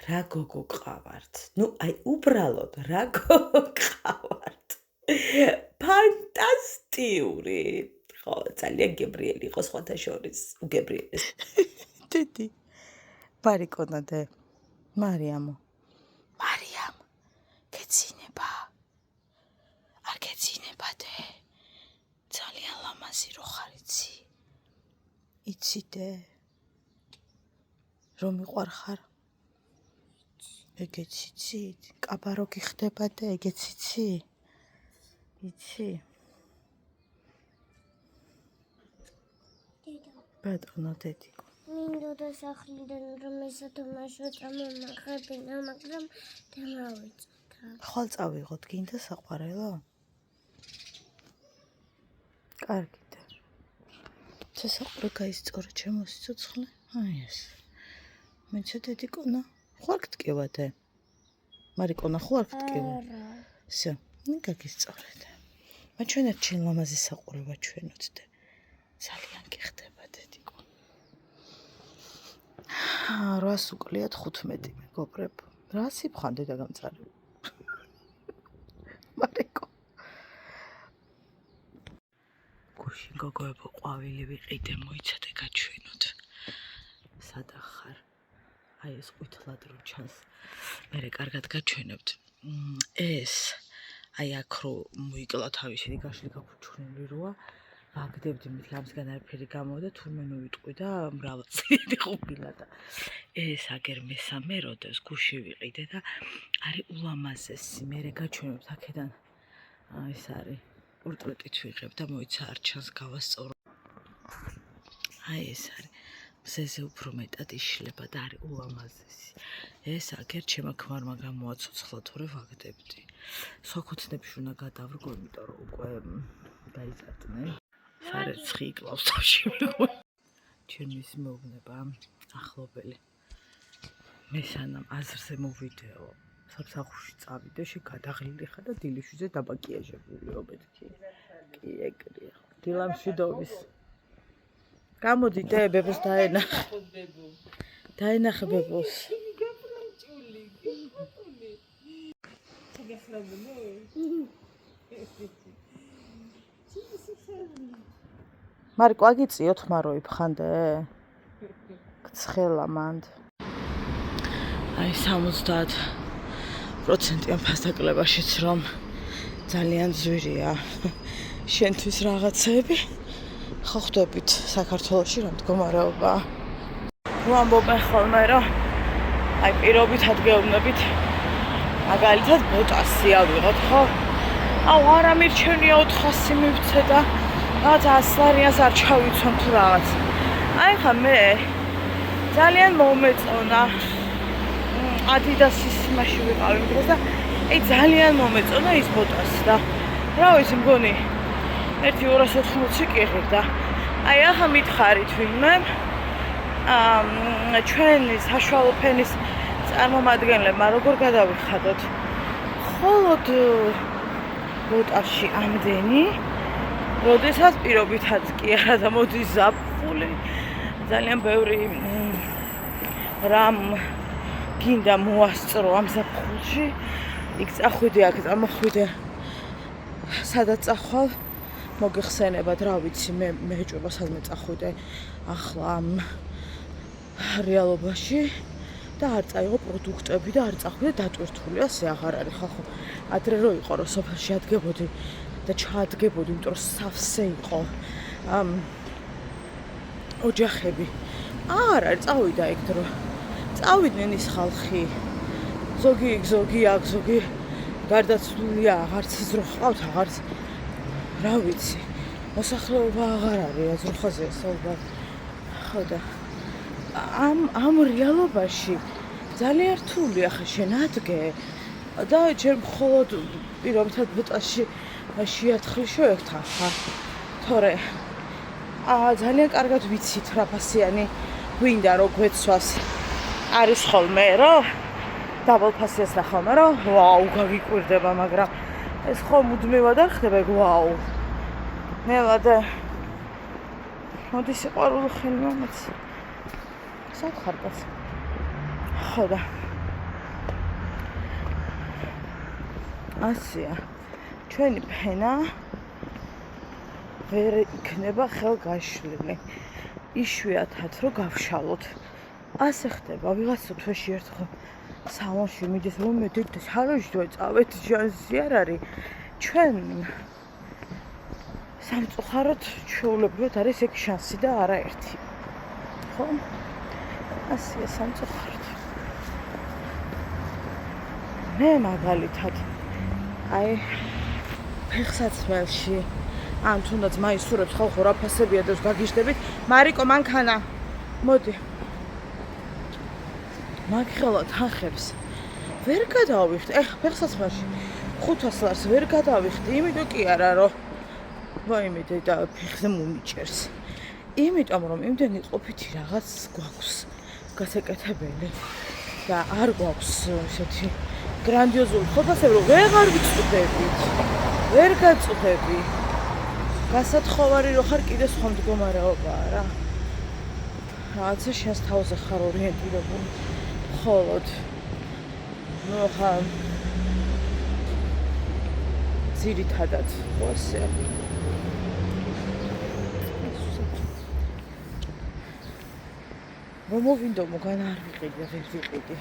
რა გოგო ყავართ. ნუ აი უბრალოდ რა გოგო ყავართ. ფანტასტიკური. ხო, ძალიან გებრიელი იყო სხვათა შორის. უგებრიელი. დიდი. ბარიკონადე. მარიამო. მარიამ. გეცინება. არ გეცინებადე. ძალიან ლამაზი რო ხარ იცი. იციდე. რომ მიყვარ ხარ. ეგეც იცით? კაბარო გიხდებადე, ეგეც იცი? იცი? ბატონო დედიკო. მინდოდა სახლიდან რომ ესათამაშო წამომახებინა, მაგრამ დამავიწოთა. ხვალ წავიღოთ, გინდა საყვარელო? კარგით. სასაყვრო გაისწორე ჩემო სიცოცხლე? აი ეს. მეცე დედიკონა, ხوار გტკივადე. მარიკონა, ხوار გტკივადე. всё, ნუ გაგისწორეთ. მაჩვენეთ ჩემ ლამაზი საყვარება ჩვენოთ და ძალიან გიხდება დედიკო. 800 უკლიათ 15 მეგობრებო. რა სიფხან დედა გამწარი. მარიკო. გუშინ გოგოებო ყვავილი ვიყიდე, მოიცადე გაჩვენოთ. სადახარ. აი ეს ყვითლად რო ჩანს. მე კარგად გაჩვენებთ. ეს აი აქ რო მოიკლა თავისი გაშლი გაფუჩვნილი როა. ვაგდებდი მით ამისგან არაფერი გამოვიდა, თურმე ნუ ვიტყვი და მრავალწლიანი ყოფილა და ეს აგერ მესამე როდეს გუში ვიყიდე და არის ულამაზესი. მე გაჩვენებთ აქედან. ეს არის პორტრეტით ვიღებ და მოიცა არ ჩანს გავასწორო. აი ეს არის. მზეზე უფრო მეტად იშლება და არის ულამაზესი. ეს აგერ ჩემო ქმარმა გამოაცოცხლა თორე ვაგდებდი. სოქოცნებში უნდა გადავრგო, იმიტომ რომ უკვე დაიზარდნენ. სარეცხი იკლავს თავში მიყვა. ჩემის მეუბნება ახლობელი. მე სანამ აზრზე მოვიდეო, სამსახურში წავიდე, შეგადაღლილი ხარ და დილიშვიზე დაბაკიაჟებულიო მეთქი. კი ეგრეა. დილამშვიდობის. გამოდი დე ბებოს დაენახე. დაენახე ბებოს. მარიკო აგიწიოთ მარო იფხანდე? გცხელა მანდ. აი 70%-იან ფასდაკლებაშიც რომ ძალიან ძვირია შენთვის რაღაცები. ხო ხვდებით საქართველოში რა მდგომარეობა. ვამბობენ ხოლმე რომ აი პირობითად გეუბნებით მაგალითად ბოტასი ავიღოთ ხო? აუ არა მირჩენია 400 მივცე და რაღაც 100 ლარიანს არ ჩავიცვამ თუ რაღაც. აი ხა მე ძალიან მომეწონა Adidas-ის იმაში ვიყავი დღეს და აი ძალიან მომეწონა ის ბოტასი და რა ვიცი მგონი 1.280 კიღი და აი ახლა მითხარით ვინმე ჩვენი საშუალო ფენის წარმომადგენლებმა როგორ გადავიხადოთ მხოლოდ ბოტაში ამდენი როდესაც პირობითად კი არა და მოდის ზაფხული ძალიან ბევრი რამ გინდა მოასწრო ამ ზაფხულში იქ წახვიდე აქ წამოხვიდე სადაც წახვალ მოგეხსენებათ რა ვიცი მე მეჭობა სადმე წახვიდე ახლა ამ რეალობაში და არ წაიღო პროდუქტები და არ წახვიდე დატვირთული ასე აღარ არის ხალხო ადრე რო იყო რომ სოფელში ადგებოდი და ჩაადგებოდი იმიტომ რომ სავსე იყო ოჯახები არ არის წავიდა ეგ დრო წავიდნენ ის ხალხი ზოგი აქ ზოგი გარდაცვლილია აღარც იზროხავთ აღარც რა ვიცი მოსახლეობა აღარ არის აზრხაზეა საუბარი ხო და ამ რეალობაში ძალიან რთულია ხა შენ ადგე და ჯერ მხოლოდ პირობითად ბოტაში შეათხრი შოეხთა ხა თორე ძალიან კარგად ვიცით რა ფასიანი გვინდა რო გვეცვას არის ხოლმე რომ დაბალ ფასიას რა ხოლმე რომ ვაუ გაგიკვირდება მაგრამ ეს ხო მუდმივად არ ხდება ვაუ ნელადე მოდი სიყვარული ხელი მომეც სათხარბას ხო და ასია. ჩვენი ფენა ვერ იქნება ხელგაშლილი. იშვიათად რომ გავშალოთ. ასე ხდება, ვიღაცა თვეში ერთხელ სალონში მიდის, რომ მე დიდი სალონში წავედ შანსი არ არის. ჩვენ სამწუხაროდ ჩვეულებრივად არის ეგ შანსი და არაერთი. ხო? ასია სამწუხაროდ. მე მაგალითად აი ფეხსაცმელში ან თუნდაც მაისურებს ხალხო რა ფასებია და გაგიჟდებით. მარიკო მანქანა. მოდი. მაგ ხელა თანხებს ვერ გადავიხდი. ეხ ფეხსაცმელში 500 ლარს ვერ გადავიხდი, იმიტომ კი არა რომ ვაიმე და ფეხზე მომიჭერს. იმიტომ რომ იმდენი ყოფითი რაღაც გვაქვს გასაკეთებელი და არ გვაქვს ესეთი გრანდიოზული ყოფასები, რომ ვეღარ ვიცდებით. ვერ გაწუხები. გასათხოვარი რო ხარ კიდე სხვა მდგომარეობაა რა. რაღაცა შენს თავზე ხარ ორიენტირებული. ხოლოდ ნუ ხა ძირითადად ასე რომ მოვინდო მოგან არ ვიყიდი ვერ ვიყიდი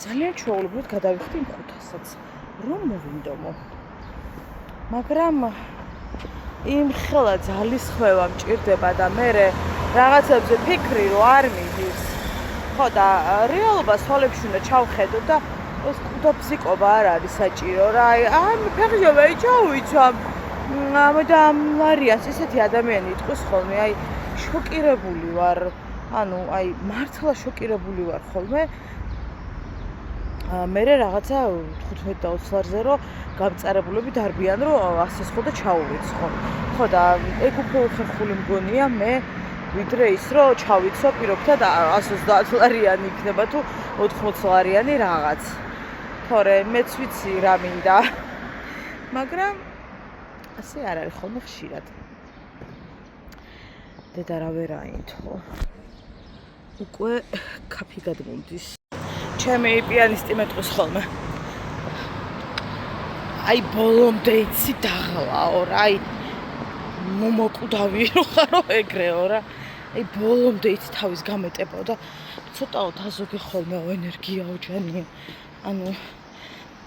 ძალიან ჩვეულებრივად გადავიხდი იმ 500-საც რომ მოვინდომო მაგრამ იმ ხელა ძალისხმევა მჭირდება და მე რაღაცებზე ფიქრი რომ არ მიდის ხო და რეალობას თვალებში უნდა ჩავხედო და ეს კუდაბზიკობა არ არის საჭირო რა ამ ფეხზე ვერ ჩავიცვამ ამიტომ არიან ესეთი ადამიანი იტყვის ხოლმე აი შოკირებული ვარ ანუ აი მართლა შოკირებული ვარ ხოლმე მე რაღაცა 15 და 20 ლარზე რომ გამწარებულები დარბიან რომ ასეს ხო და ჩაურიცხო ხო და ეგ უფრო ხეხული მგონია მე ვიდრე ის რომ ჩავიცო პირობთან 130 ლარიანი იქნება თუ 80 ლარიანი რაღაც თორე მეც ვიცი რა მინდა მაგრამ ასე არ არის ხოლმე ხშირად დედა რა ვერ აინთო უკვე კაფე გადმომდის ჩემი პიანისტი მეტყვის ხოლმე აი ბოლომდე იცი დაღლაო რა აი მომოკვდავი რო ხარო ეგრეო რა აი ბოლომდე იცი თავის გამეტებო და ცოტაო თაზოგი ხოლმე ენერგიაო ჯანია ანუ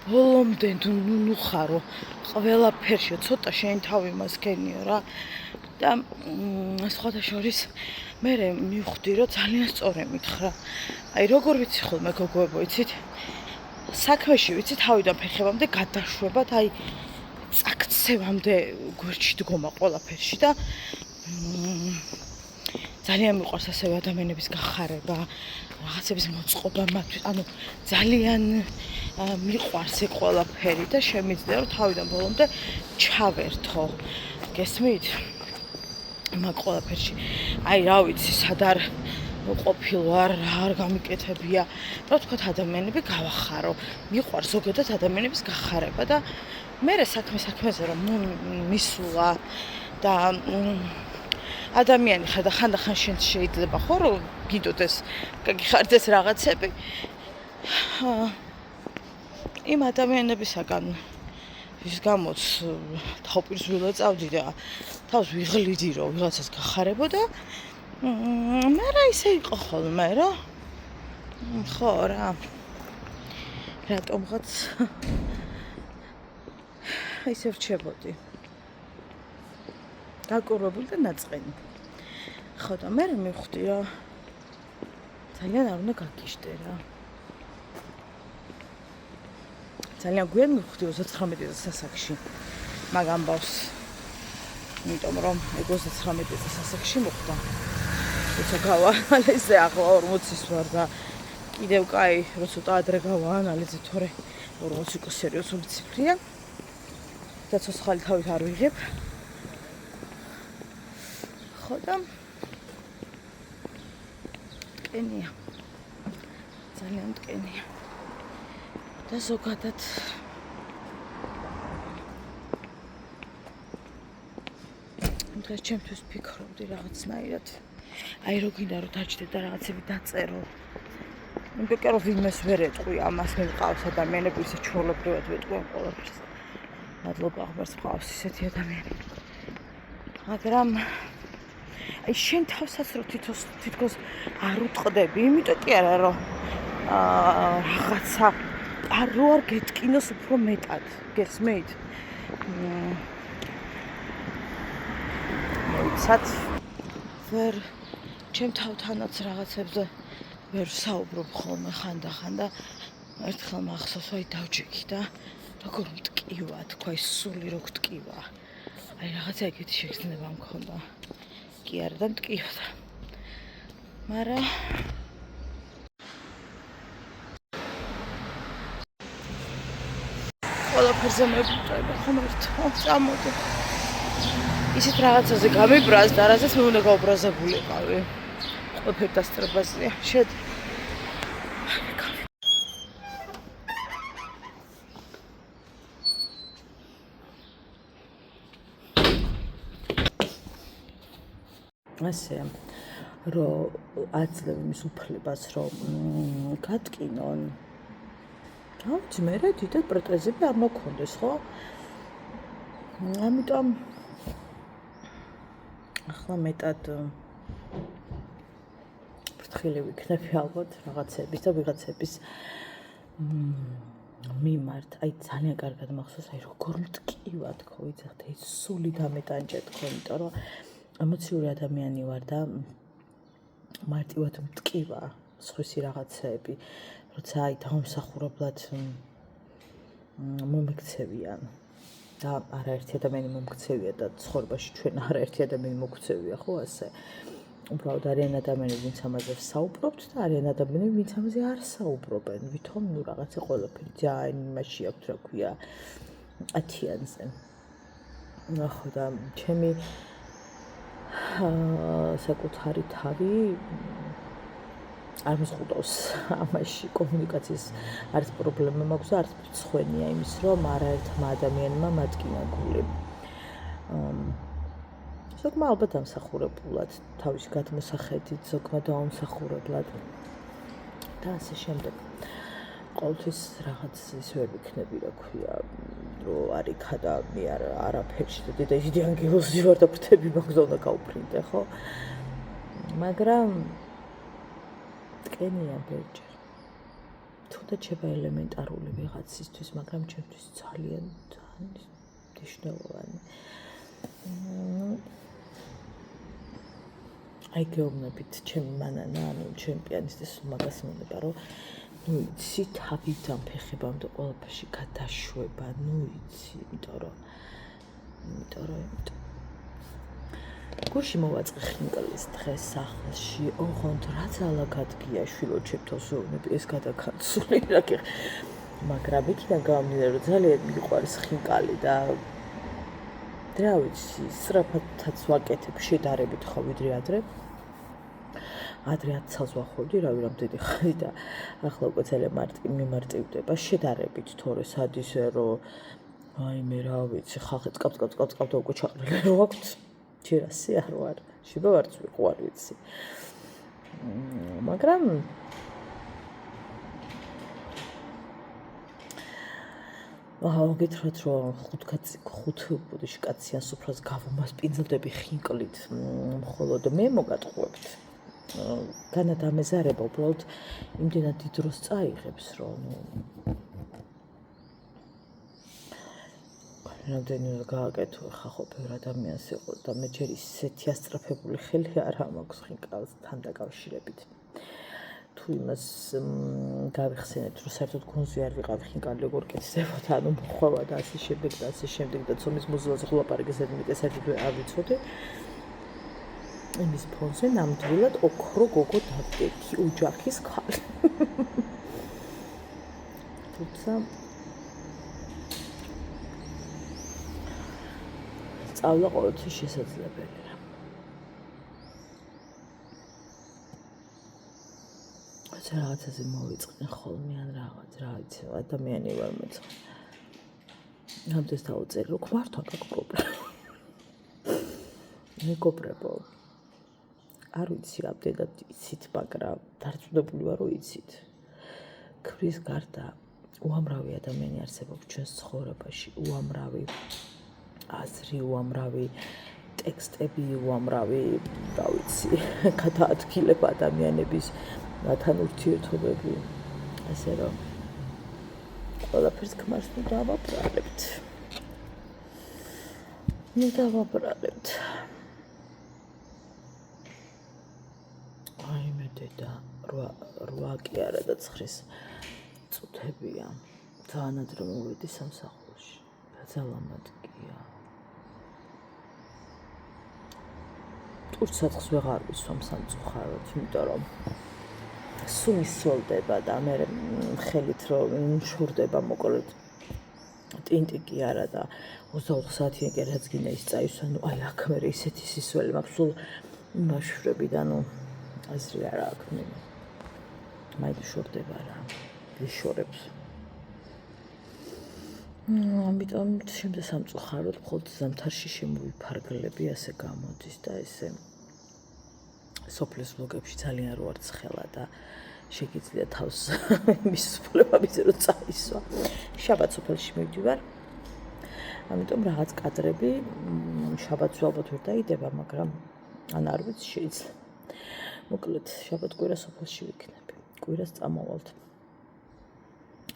ბოლომდე ნუ ხარო ყველაფერში ცოტა შენ თავი მასქენიო რა და სხვათა შორის მე მივხვდი რომ ძალიან სწორი მითხრა აი როგორ ვიცი ხოლმე გოგოებო იცით საქმეში ვიცი თავიდან ფეხებამდე გადაშვებად აი წაქცევამდე გვერდში დგომა ყველაფერში და ძალიან მიყვარს ასევე ადამიანების გახარება რაღაცების მოწყობა მათთვის ანუ ძალიან მიყვარს ეგ ყველაფერი და შემიძლია რომ თავიდან ბოლომდე ჩავერთო გესმით მაგ ყველაფერში აი რა ვიცი სად არ ყოფილვარ რა არ გამიკეთებია რა თქვა ადამიანები გავახარო მიყვარს ზოგადად ადამიანების გახარება და მე საქმეზე რომ მისულა და ადამიანი ხანდახან შენ შეიძლება ხო რომ გიდოდეს გაგიხარდეს რაღაცები იმ ადამიანებისაგან ვის გამოც თავპირსვილა წავდი და თავს ვიღლიდი რომ ვიღაცას გახარებოდა მე რა ისე იყო ხოლმე რა ხო რა რატომღაც ისე ვრჩებოდი გაკურვებული და ნაწყენი ხო და მე მივხვდი რომ ძალიან არ უნდა გაგიჟდე რა ძალიან გვიან მივხვდი 39 სასაკში მაგ ამბავს იმიტომ რომ 39 სასაკში მოხდა როცა გავაანალიზე ახლა 40-ის ვარ და კიდევ კაი რო ცოტა ადრე გავაანალიზე თორე 40 იყო სერიოზული ციფრია და ცოცხალი თავით არ ვიღებ ხო და მტკენია ძალიან მტკენია და ზოგადად დღეს ჩემთვის ფიქრობდი რაღაცნაირად აი რო გინდა რომ დაჭდე და რაღაცები დაწერო იმიტომ რომ ვინმეს ვერ ეტყვი ამას მიყავს ადამიანები ისე ჩვეულებრივად ვეტყვი ყველაფერს მადლობა ღმერთს მყავს ისეთი ადამიანი. მაგრამ აი შენ თავსაც რო თითქოს არ უტყდები, იმიტომ კი არა რომ რაღაცა რო არ გეტკინოს უფრო მეტად, გეხსმით? მოიცათ ვერ ჩემ თავთანაც რაღაცებზე ვერ საუბრობ ხოლმე ხანდახან და ერთხელ მახსოვს ვაი დავჯექი და როგორ მტკივა თქვა ის სული რო გტკივა. აი რაღაცა ეგეთი შეგრძნება მქონდა. კი არა და მტკიოდა. მაგრამ ყველაფერზე მებრუნდება ხომ ერთო წამოდი. ისეთ რაღაცაზე გამიბრაზ და რაზეც მე უნდა გაუბრაზებულიყავი. ყველაფერი დასწრებაზეა. შედი. ასე რომ აძლევ იმის უფლებას რომ გატკინონ. რა მე დიდად პრეტენზიები არ მქონდეს, ხო? ამიტომ ახლა მეტად ფრთხილი ვიქნები ალბათ რაღაცების და ვიღაცების მიმართ. აი ძალიან კარგად მახსოვს, აი როგორ მტკივა თქო, ვიცით, ეს სული დამეტანჯე თქო, იმიტომ რომ ემოციური ადამიანი ვარ და მარტივად მტკივა სხვისი რაღაცეები, როცა აი დაუმსახურებლად მომექცევიან და არაერთი ადამიანი მომქცევია და ცხოვრებაში ჩვენ არაერთი ადამიანი მოქცევია, ხო ასე? უბრალოდ არიან ადამიანები, ვინც ამაზე საუბრობთ და არიან ადამიანები, ვინც ამაზე არ საუბრობენ, ვითომ ნუ რაღაცა ყველაფერი ძალიან იმაში აქვს, რა ქვია, ათიანზე. ნახო და ჩემი საკუთარი თავი არ მსხუტავს ამაში კომუნიკაციის არის პრობლემა მაქვს და არც მწხვენია იმის რომ არაერთმა ადამიანმა მატკინა გული. ზოგმა ალბათ ამსახურებულად, თავის გადმოსახედით, ზოგმა დაუმსახურებლად და ასე შემდეგ. ყოველთვის რაღაც ის ვერ ვიქნები, რა ქვია, რომ არ იქა და მე არაფერში და დიდი ანგელოზი ვარ და ფრთები მაქვს და უნდა გავფრინდე, ხო? მაგრამ ტკენია ბერჯერ. თუნდაც შეება ელემენტარული ვიღაცისთვის, მაგრამ ჩემთვის ძალიან მნიშვნელოვანი. აი გეუბნებით ჩემი მანანა, ანუ ჩემი პიანისტის მაგას მონება, რომ ნუ იცი თავიდან ფეხებამდე ყველაფერში გადაშვება, ნუ იცი, იმიტომ რომ გურში მოვაწყე ხინკლის დღეს სახლში, ოღონდ რა ძალა გადგია შვილო ჩემთავს ვეუბნები ეს გადაქანცული რა კი, მაგრამ იქიდან გამომდინარე რომ ძალიან მიყვარს ხინკალი და რა ვიცი, სწრაფადაც ვაკეთებ შედარებით ხო ვიდრე ადრე 10 წელს ვახოვდი, რავი, რამდენი ხანი და ახლა უკვე ძალიან მიმარტივდება შედარებით, თორე სად ისე რომ აი მე რა ვიცი, ხალხი წკავ და უკვე ჩაყრილი რო აქვთ. ჯერასი არ ვარ, შება ვარც ვიყوار ვიცი. მაგრამ გითხრათ რომ 5 ბუდიში კაცი ასუფრას გავუმასპინძლდები ხინკლით, მხოლოდ მე მოგატყუებთ. განად ამეზარება უბრალოდ იმდენად დიდ დროს წაიღებს, რომ რამდენი უნდა გააკეთო ხახო ბევრ ადამიანს იყო და მე ჯერ ისეთი ასწრაფებული ხელი არ მაქვს ხინკალთან დაკავშირებით. თუ იმას გავიხსენებთ, რომ საერთოდ გონზე არ ვიყავ ხინკალი როგორ კეთდებოდა, ანუ მოხვევა და ასე შემდეგ და ცომის მუზილაზე ხულაპარაკის საერთოდ არ ვიცოდი. იმის ფონზე ნამდვილად ოქრო გოგო დავდექი, ოჯახის ქალი. თუმცა სწავლა ყოველთვის შესაძლებელია. რაღაცაზე მოვიწყენ ხოლმე ან რაღაც, რა ვიცი, ადამიანი ვარ მეც. ამდენს დავწერე, რომ ქმართან გაქვს პრობლემა. მეგობრებო, არ ვიცი რამდენად იცით, მაგრამ დარწმუნებული ვარ, რომ იცით. ქმრის გარდა უამრავი ადამიანი არსებობს ჩვენს ცხოვრებაში, უამრავი აზრი, უამრავი ტექსტები, უამრავი, რა ვიცი, გადაადგილება ადამიანების მათთან ურთიერთობები, ასე რომ ყველაფერს ქმარს ნუ დავაბრალებთ. აი მე დედა 8 კი არა და 9 წუთებია. ძალიან ადრე მოვედი სამსახურში. ძალამატკია. ტურცაცხს ვეღარ ვისვამ სამწუხაროდ, იმიტომ რომ სულ ისოლდება და მე ხელით რომ შორდება მოკლედ ტინტი კი არა და 24 საათიან კი რაც გინდა ის წაისვა, ნუ აი აქ მე ისეთი სისველი მაქვს, სულ იმაშვრები და ნუ აზრი არ აქვს მე. მაინც შორდება რა. ვიშორებს. ამიტომ შემდეგ სამწუხაროდ მხოლოდ ზამთარში შემოვიფარგლები, ასე გამოდის და ესე სოფლის ვლოგებში ძალიან რო არ ცხელა და შეგიძლია თავს მისულება მისე რომ წაისვა. შაბათ სოფელში მივდივარ. ამიტომ რაღაც კადრები შაბათს ალბათ ვერ დაიდება, მაგრამ ან არ ვიცი შეიძლება. მოკლედ შაბათ კვირა სოფელში ვიქნები. კვირას წამოვალთ.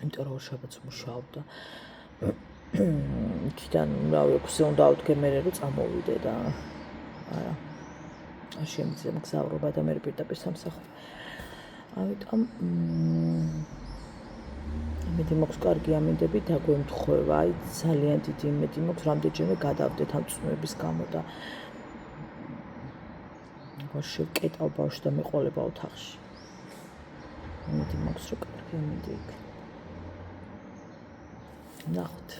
იმიტომ რომ შაბათს მუშაობ და იქიდან რა ვიქცე უნდა ავდგე მე რომ წამოვიდე და არა არ შემიძლია მგზავრობა და მე პირდაპირ სამსახური. ამიტომ იმედი მაქვს კარგი ამინდები დაგვემთხვევა, აი ძალიან დიდი იმედი მაქვს რამდენჯერმე გადავდეთ ამ წვიმების გამო და ვარ შევკეტავ ბავშვს და მეყოლება ოთახში. იმედი მაქვს რომ კარგი ამინდი იქნება. ნახოთ.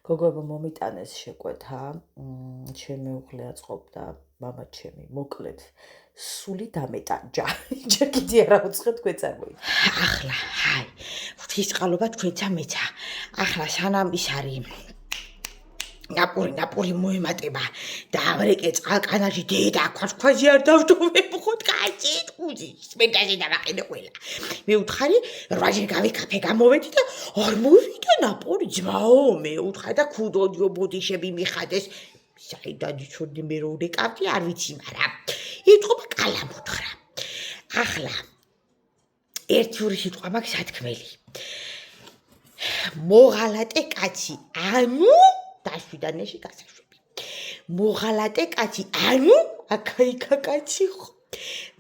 გოგოებო მომიტანეს შეკვეთა, ჩემი უღლე აწყობდა მამა ჩემი, მოკლედ სული დამეტანჯა. ჯერ კიდე არა უცხო თქვენ წარმოიდგინეთ. ახლა, ჰაი, ღვთისწყალობა თქვენცა მეცა. ახლა სანამ ის არის ნაპური მოემატება და ავრეკე წყალკანაში დედა ქვაში არ დავდოვებხოთ კაცი ტყუზი სპენდაზე დავაყენე ყველა. მე უთხარი 8-ჯერ გავიქაფე გამოვედი და არ მოვიდა ნაპური ძმაო, მე უთხარი და ქუდოდიო ბუდიშები მიხადეს. საიდან იცოდი მე რო ვრეკავდი არ ვიცი, მაგრამ ეთქობა კალამ უთხრა. ახლა ერთი ორი სიტყვა მაქვს სათქმელი. მოღალატე კაცი, ანუ დაშვიდანეში გასაშვები. მოღალატე კაცი, ანუ აკაიკა კაცი ხო.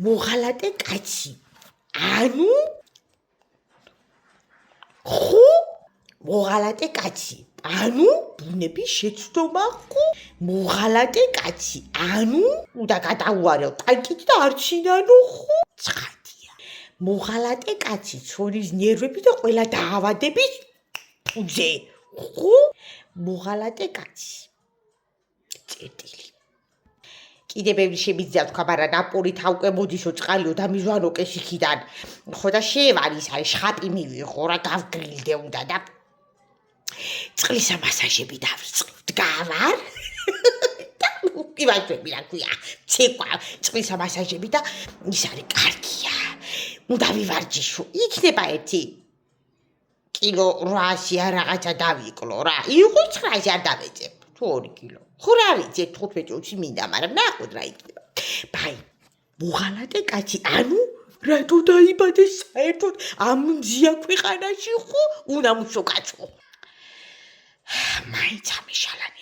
მოღალატე კაცი, ანუ ხო მოღალატე კაცი, ანუ ბუნების შეცდომა ხო. მოღალატე კაცი, ანუ უნდა გადაუარელ ტანკით და არჩინანო ხო. ცხადია. მოღალატე კაცი, ცოლის ნერვები და ყველა დაავადების ფუძე ხო. მოღალატე კაცი. წერტილი. კიდე ბევრი შემიძლია თქვა, მაგრამ ნაპური თავკე მოდისო წყალიო და მიზვანო კეშიქიდან. ხო და შევარი ის არის შხაპი მივიღო რა გავგრილდე უნდა და წყლის მასაჟები დავიწყებთ. გავარ. ივაჭები რა ქვია. ცეკვა წყლის მასაჟები და ის არის კარგია. უნდა ვივარჯიშო. იქნება 1 კილო 800 რაღაცა დავიკლო რა. იყო 900 არ დავეწებ. თუ 2 კილო. ხო რა ვიცი 15-20 მინდა, მაგრამ ნახოთ რა იქნება. ბაი. მოღალატე კაცი, ანუ რატო დაიბადე საერთოდ ამ მზია ქვეყანაში ხო? უნდა მუშო კაცო. მაინც ამეშალანი